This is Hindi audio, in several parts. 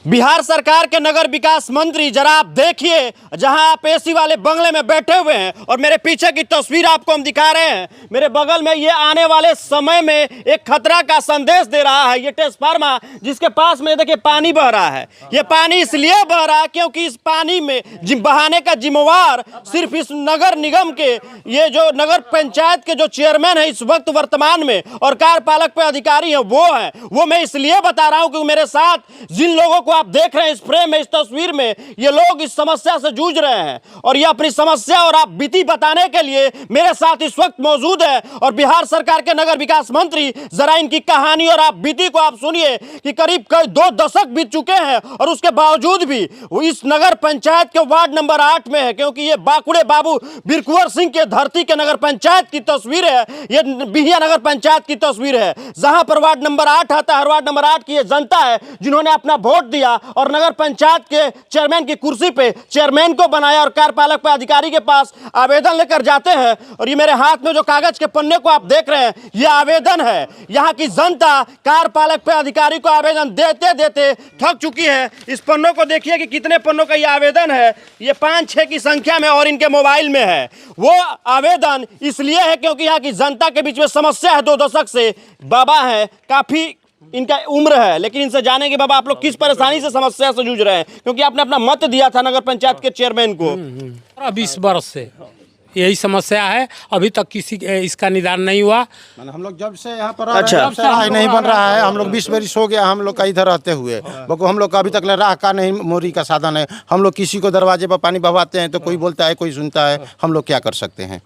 बिहार सरकार के नगर विकास मंत्री, जरा आप देखिए, जहां आप एसी वाले बंगले में बैठे हुए हैं और मेरे पीछे की तस्वीर आपको हम दिखा रहे हैं। मेरे बगल में ये आने वाले समय में एक खतरा का संदेश दे रहा है। ये ट्रांसफार्मर जिसके पास में देखिए पानी बह रहा है, ये पानी इसलिए बह रहा है क्योंकि इस पानी में बहाने का जिम्मेवार सिर्फ इस नगर निगम के, ये जो नगर पंचायत के जो चेयरमैन है इस वक्त वर्तमान में और कार्यपालक पे अधिकारी है वो है। वो मैं इसलिए बता रहा हूं क्योंकि मेरे साथ जिन लोगों को आप देख रहे हैं इस फ्रेम में, इस तस्वीर में, ये लोग इस समस्या से जूझ रहे हैं और ये अपनी समस्या और आप बीती बताने के लिए मेरे साथ इस वक्त मौजूद है। और बिहार सरकार के नगर विकास मंत्री, जरा इनकी कहानी और आप बीती को आप सुनिए कि करीब 2 दशक बीत चुके हैं और उसके बावजूद भी वो इस नगर पंचायत के वार्ड नंबर 8 में है, क्योंकि ये बाकुड़े बाबू बिरकुंवर सिंह के धरती के नगर पंचायत की तस्वीर है। ये बिहिया नगर पंचायत की तस्वीर है जहां पर वार्ड नंबर 8 आता है। वार्ड नंबर 8 की ये जनता है जिन्होंने अपना वोट दिया और नगर पंचायत के चेयरमैन की कुर्सी पे चेयरमैन को बनाया और कार्यपालक पे अधिकारी के पास आवेदन लेकर जाते हैं। और ये मेरे हाथ में जो कागज के पन्ने को आप देख रहे हैं, ये आवेदन है। यहाँ की जनता कार्यपालक पे अधिकारी को आवेदन देते देते थक चुकी है। इस पन्नों को देखिए कि कितने पन्नों का ये आवेदन है, ये 5-6 की संख्या में और इनके मोबाइल में है। वो आवेदन इसलिए है क्योंकि यहाँ की जनता के बीच में समस्या है। 2 दशक से बाबा है, काफी इनका उम्र है, लेकिन इनसे जानेंगे बाबा आप लोग किस परेशानी से समस्या से जूझ रहे हैं, क्योंकि आपने अपना मत दिया था नगर पंचायत के चेयरमैन को। 20 वर्ष से यही समस्या है, अभी तक किसी इसका निदान नहीं हुआ। हम लोग जब से यहाँ पर राह नहीं बन रहा है, हम लोग 20 वर्ष हो गया हम लोग का इधर रहते हुए, हम लोग का अभी तक राह का नहीं, मोरी का साधन है। हम लोग किसी को दरवाजे पर पानी बहवाते हैं तो कोई बोलता है, कोई सुनता है, हम लोग क्या कर सकते हैं।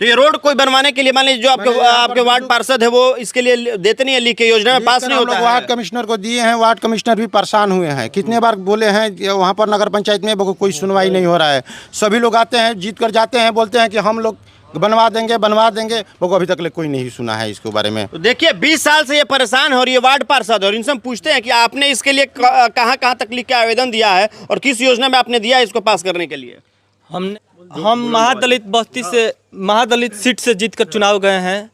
तो ये रोड कोई बनवाने के लिए मान लीजिए जो आपके वार्ड पार्षद है वो इसके लिए देते नहीं है, लिख के योजना में पास नहीं होता है। वार्ड कमिश्नर को दिए हैं, वार्ड कमिश्नर भी परेशान हुए हैं। कितने बार बोले हैं वहाँ पर नगर पंचायत में, कोई सुनवाई नहीं हो रहा है। सभी लोग आते हैं, जीत कर जाते हैं, बोलते हैं कि हम लोग बनवा देंगे, वो अभी तक कोई नहीं सुना है इसके बारे में। तो देखिए 20 साल से ये परेशान हो रही है वार्ड पार्षद, और इनसे हम पूछते हैं कि आपने इसके लिए कहाँ तक लिख के आवेदन दिया है और किस योजना में आपने दिया है इसको पास करने के लिए। हम महादलित बस्ती से, महादलित सीट से जीत कर चुनाव गए हैं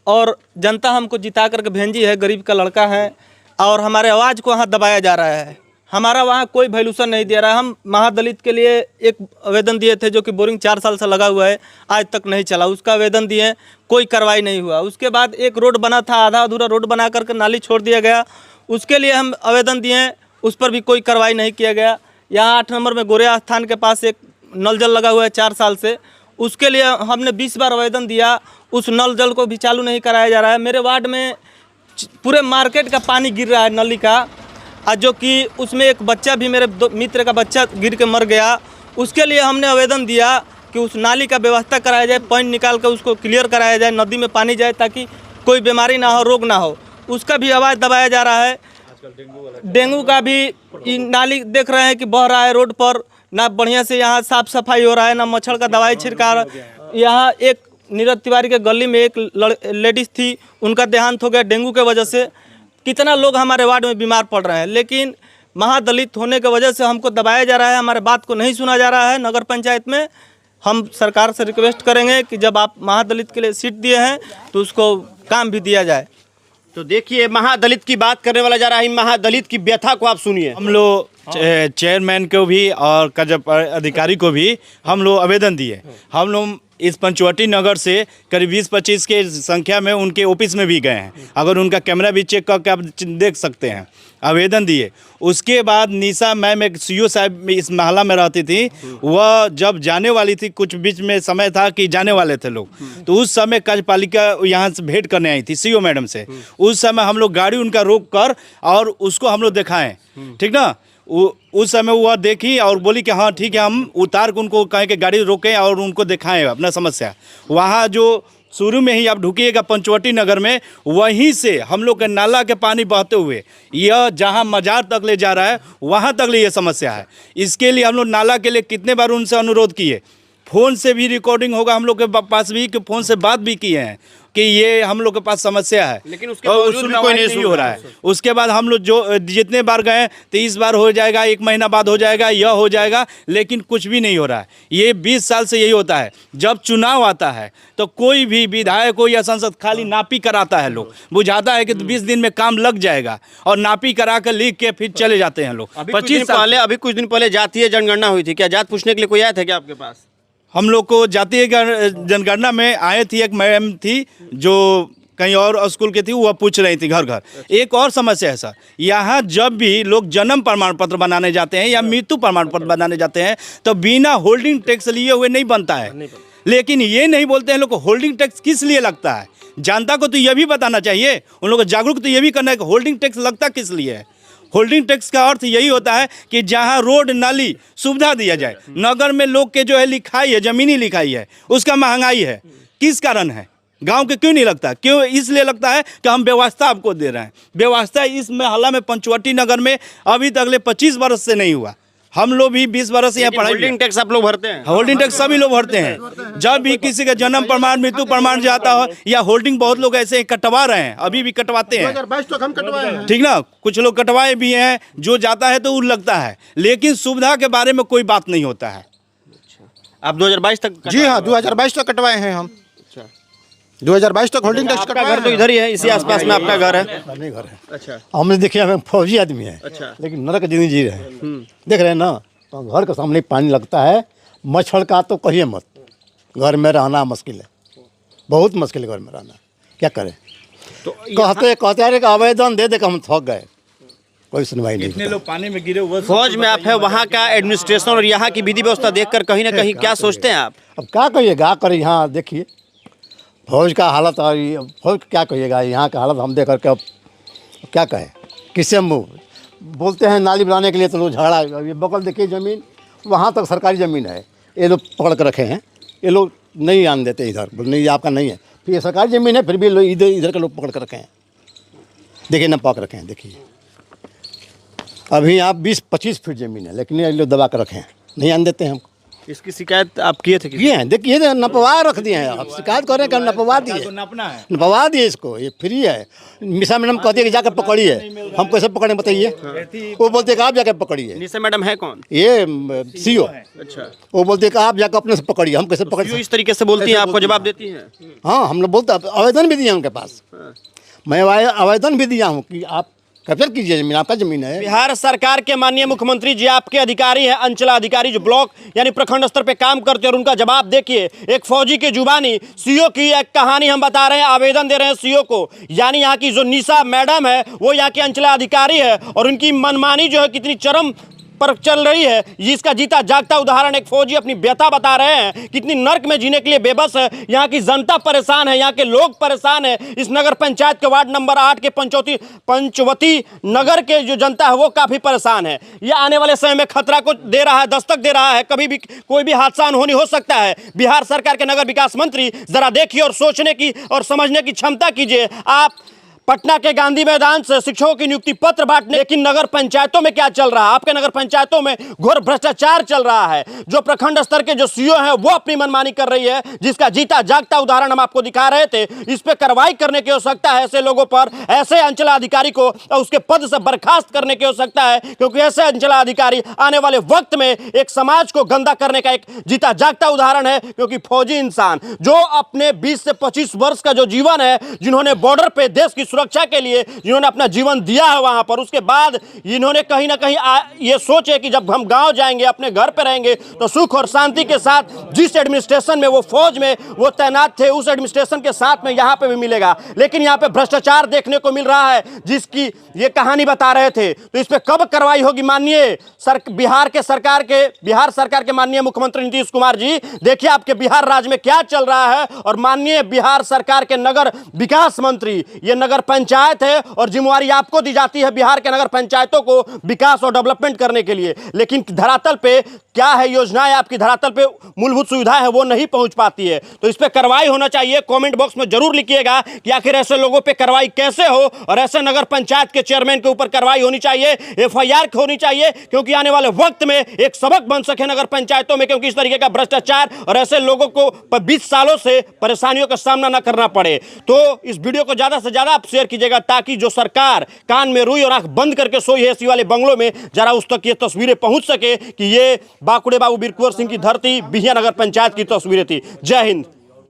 और जनता हमको जिता करके भेजी है। गरीब का लड़का है और हमारे आवाज़ को वहाँ दबाया जा रहा है। हमारा वहाँ कोई वैल्यूशन नहीं दे रहा है। हम महादलित के लिए एक आवेदन दिए थे जो कि बोरिंग 4 साल से लगा हुआ है, आज तक नहीं चला। उसका आवेदन दिए, कोई कार्रवाई नहीं हुआ। उसके बाद एक रोड बना था, आधा अधूरा रोड बना करके नाली छोड़ दिया गया, उसके लिए हम आवेदन दिए, उस पर भी कोई कार्रवाई नहीं किया गया। यहाँ 8 नंबर में गोरिया स्थान के पास एक नल जल लगा हुआ है 4 साल से, उसके लिए हमने 20 बार आवेदन दिया, उस नल जल को भी चालू नहीं कराया जा रहा है। मेरे वार्ड में पूरे मार्केट का पानी गिर रहा है नली का, और जो कि उसमें एक बच्चा भी, मेरे मित्र का बच्चा गिर के मर गया। उसके लिए हमने आवेदन दिया कि उस नाली का व्यवस्था कराया जाए, पानी निकाल कर उसको क्लियर कराया जाए, नदी में पानी जाए ताकि कोई बीमारी ना हो, रोग ना हो। उसका भी आवाज़ दबाया जा रहा है। डेंगू का भी नाली देख रहे हैं कि बह रहा है रोड पर, ना बढ़िया से यहाँ साफ सफाई हो रहा है, ना मच्छर का दवाई छिड़का। यहाँ एक नीरज तिवारी के गली में एक लेडीज़ थी, उनका देहांत हो गया डेंगू के वजह से। कितना लोग हमारे वार्ड में बीमार पड़ रहे हैं, लेकिन महादलित होने की वजह से हमको दबाया जा रहा है, हमारे बात को नहीं सुना जा रहा है। नगर पंचायत में हम सरकार से रिक्वेस्ट करेंगे कि जब आप महादलित के लिए सीट दिए हैं तो उसको काम भी दिया जाए। तो देखिए महादलित की बात करने वाला जा रहा है, महादलित की व्यथा को आप सुनिए। हम लोग चेयरमैन को भी और अधिकारी को भी हम लोग आवेदन दिए। हम लोग इस पंचवटी नगर से करीब 20-25 के संख्या में उनके ऑफिस में भी गए हैं, अगर उनका कैमरा भी चेक करके आप देख सकते हैं। आवेदन दिए, उसके बाद निशा मैम एक सीओ साहब इस मोहल्ला में रहती थी, वह जब जाने वाली थी, कुछ बीच में समय था कि जाने वाले थे लोग, तो उस समय कार्यपालिका यहाँ से भेंट करने आई थी सीओ मैडम से। उस समय हम लोग गाड़ी उनका रोक कर और उसको हम लोग दिखाएं, ठीक ना। उस समय वह देखी और बोली कि हाँ ठीक है, हम उतार के उनको कहें कि गाड़ी रोकें और उनको दिखाएं अपना समस्या। वहाँ जो शुरू में ही आप ढुकिएगा पंचवटी नगर में, वहीं से हम लोग के नाला के पानी बहते हुए यह जहाँ मजार तक ले जा रहा है वहाँ तक ले ये समस्या है। इसके लिए हम लोग नाला के लिए कितने बार उनसे अनुरोध किए, फ़ोन से भी रिकॉर्डिंग होगा हम लोग के पास भी, कि फ़ोन से बात भी किए हैं, कि ये हम लोग के पास समस्या है, लेकिन उसके और बावजूद भी सुनवाई कोई नहीं नहीं सुन हो रहा रहा है। उसके बाद हम लोग जो जितने बार गए 23 बार हो जाएगा, 1 महीना बाद हो जाएगा, यह हो जाएगा, लेकिन कुछ भी नहीं हो रहा है। ये 20 साल से यही होता है। जब चुनाव आता है तो कोई भी विधायक हो या सांसद खाली नापी कराता है, लोग बुझाता है कि 20 दिन में काम लग जाएगा और नापी करा कर लिख के फिर चले जाते हैं लोग। 25 साल अभी कुछ दिन पहले जातीय जनगणना हुई थी, क्या जात पूछने के लिए कोई आया था क्या आपके पास? हम लोग को जातीय जनगणना में आए थी, एक मैम थी जो कहीं और स्कूल की थी, वह पूछ रही थी घर घर। एक और समस्या है सर, यहाँ जब भी लोग जन्म प्रमाण पत्र बनाने जाते हैं या मृत्यु प्रमाण पत्र बनाने जाते हैं तो बिना होल्डिंग टैक्स लिए हुए नहीं बनता है। लेकिन ये नहीं बोलते हैं लोग को होल्डिंग टैक्स किस लिए लगता है। जनता को तो यह भी बताना चाहिए, उन लोगों को जागरूक तो ये भी करना है कि होल्डिंग टैक्स लगता किस लिए है। होल्डिंग टैक्स का अर्थ यही होता है कि जहां रोड नाली सुविधा दिया जाए। नगर में लोग के जो है लिखाई है, जमीनी लिखाई है, उसका महंगाई है। किस कारण है? गांव के क्यों नहीं लगता? क्यों? इसलिए लगता है कि हम व्यवस्था आपको दे रहे हैं। व्यवस्था इस मोहल्ला में पंचवटी नगर में अभी तक 25 वर्ष से नहीं हुआ। हम लोग भी 20 वर्ष से यहाँ पढ़ाई। होल्डिंग टैक्स आप लोग भरते हैं? होल्डिंग टैक्स सभी लोग भरते हैं। जब भी किसी का जन्म प्रमाण मृत्यु प्रमाण जाता हो या होल्डिंग, बहुत लोग ऐसे कटवा रहे हैं, अभी भी कटवाते हैं। 2022 तक हम कटवाए हैं। ठीक ना, कुछ लोग कटवाए भी हैं, जो जाता है तो वो लगता है, लेकिन सुविधा के बारे में कोई बात नहीं होता है। आप 2022 तक? जी हाँ, 2022 तक कटवाए हैं हम। 2022 तक होल्डिंग टैक्स आपका घर तो इधर ही है, इसी आसपास में आपका घर है? नहीं घर है। अच्छा हमने देखिए, हमें फौजी आदमी है, अच्छा। लेकिन नरक जिंदगी जी रहे हैं। देख रहे हैं ना, तो घर के सामने पानी लगता है। मच्छर का तो कहिए मत, घर में रहना मुश्किल है, बहुत मुश्किल है घर में रहना। क्या करें? तो कहते अरे का आवेदन दे दे, हम थक गए, कोई सुनवाई नहीं। इतने लोग पानी में गिरे हुए। फौज में आप है, वहाँ का एडमिनिस्ट्रेशन और यहाँ की विधि व्यवस्था देखकर कहीं ना कहीं क्या सोचते हैं आप? अब क्या कहिएगा, करें यहाँ देखिए फौज का हालत, और फौज क्या कहिएगा, यहाँ का हालत हम देख करके अब क्या कहें, किससे हम बोलते हैं। नाली बनाने के लिए तो लोग झगड़ा, ये बगल देखिए ज़मीन, वहाँ तक सरकारी ज़मीन है, ये लोग पकड़ कर रखे हैं, ये लोग नहीं आने देते इधर, नहीं आपका नहीं है। फिर ये सरकारी ज़मीन है, फिर भी लोग इधर के लोग पकड़ कर रखे हैं। देखिए ना, पकड़ रखे हैं, देखिए अभी यहाँ 20-25 फीट ज़मीन है, लेकिन ये लोग दबा कर रखे हैं, नहीं आने देते हैं हमको। इसकी शिकायत आप किए थे? किए हैं, देखिए नपवा रख दिए हैं। अब शिकायत कर रहे हैं कि नपवा दिए, नापना है, नपवा दिए इसको, ये फ्री है। मिसा मैडम कहती है कि जाकर पकड़िए, हम कैसे पकड़े बताइए? वो बोलते हैं कि आप जाकर पकड़िए। निशा मैडम है कौन? ये सीओ, अच्छा। वो बोलते हैं कि आप जाकर अपने से पकड़िए, हम कैसे पकड़ जो इस तरीके से बोलती हैं, आपको जवाब देती हैं? हाँ, हम लोग बोलते, आवेदन भी दिया उनके पास, मैं आवेदन भी दिया हूँ कि आप कैप्चर कीजिए ज़मीन, आपका ज़मीन है। बिहार सरकार के माननीय मुख्यमंत्री जी आपके अधिकारी हैं, अंचल अधिकारी जो ब्लॉक यानी प्रखंड स्तर पे काम करते हैं, और उनका जवाब देखिए। एक फौजी की जुबानी सीओ की एक कहानी हम बता रहे हैं, आवेदन दे रहे हैं सीओ को, यानी यहाँ की जो निशा मैडम है वो यहाँ की अंचल अधिकारी है, और उनकी मनमानी जो है कितनी चरम पर चल रही है, जिसका जीता जागता उदाहरण एक फौजी अपनी व्यथा बता रहे हैं। कितनी नर्क में जीने के लिए बेबस है, यहाँ की जनता परेशान है, यहाँ के लोग परेशान है। इस नगर पंचायत के वार्ड नंबर 8 के पंचवती नगर के जो जनता है वो काफ़ी परेशान है। ये आने वाले समय में खतरा को दे रहा है, दस्तक दे रहा है, कभी भी कोई भी हादसा अनहोनी हो सकता है। बिहार सरकार के नगर विकास मंत्री जरा देखिए और सोचने की और समझने की क्षमता कीजिए। आप पटना के गांधी मैदान से शिक्षकों की नियुक्ति पत्र बांटने, लेकिन नगर पंचायतों में क्या चल रहा है? आपके नगर पंचायतों में घोर भ्रष्टाचार चल रहा है। जो प्रखंड स्तर के जो सीओ हैं वो अपनी मनमानी कर रही है, जिसका जीता जागता उदाहरण हम आपको दिखा रहे थे। इस पे कार्रवाई करने की आवश्यकता है, ऐसे लोगों पर, ऐसे अंचलाधिकारी को उसके पद से बर्खास्त करने की आवश्यकता है, क्योंकि ऐसे अंचलाधिकारी आने वाले वक्त में एक समाज को गंदा करने का एक जीता जागता उदाहरण है। क्योंकि फौजी इंसान जो अपने 20 से 25 वर्ष का जो जीवन है, जिन्होंने बॉर्डर पे देश की सुरक्षा के लिए जिन्होंने अपना जीवन दिया है वहां पर, उसके बाद इन्होंने कहीं ना कहीं ये सोचे कि जब हम गांव जाएंगे, अपने घर पे रहेंगे, तो सुख और शांति के साथ जिस एडमिनिस्ट्रेशन में वो फौज में वो तैनात थे, उस एडमिनिस्ट्रेशन के साथ में यहाँ पे भी मिलेगा। लेकिन यहाँ पे भ्रष्टाचार देखने को मिल रहा है, जिसकी ये कहानी बता रहे थे। तो इस पे कब कार्रवाई होगी? माननीय बिहार सरकार के माननीय मुख्यमंत्री नीतीश कुमार जी, देखिए आपके बिहार राज्य में क्या चल रहा है। और माननीय बिहार सरकार के नगर विकास मंत्री, ये नगर पंचायत है और जिम्मेवारी आपको दी जाती है बिहार के नगर पंचायतों को विकास और डेवलपमेंट करने के लिए, लेकिन धरातल पे क्या है योजनाएं आपकी धरातल पे मूलभूत सुविधाएं है वो नहीं पहुंच पाती है। तो इस पे कार्रवाई होना चाहिए। कमेंट बॉक्स में जरूर लिखिएगा कि आखिर ऐसे लोगों पे कार्रवाई कैसे हो और ऐसे नगर पंचायत के चेयरमैन के ऊपर कार्रवाई होनी चाहिए, FIR होनी चाहिए, क्योंकि आने वाले वक्त में एक सबक बन सके नगर पंचायतों में, क्योंकि इस तरीके का भ्रष्टाचार और ऐसे लोगों को 20 सालों से परेशानियों का सामना न करना पड़े। तो इस वीडियो को ज्यादा से ज्यादा आप शेयर कीजिएगा ताकि जो सरकार कान में रुई और आंख बंद करके सोई है एसी वाले बंगलों में, जरा उस तक ये तस्वीरें पहुंच सके कि ये बाकुड़े बाबू बीर कुंवर सिंह की धरती बिहिया नगर पंचायत की तस्वीरें थी। जय हिंद।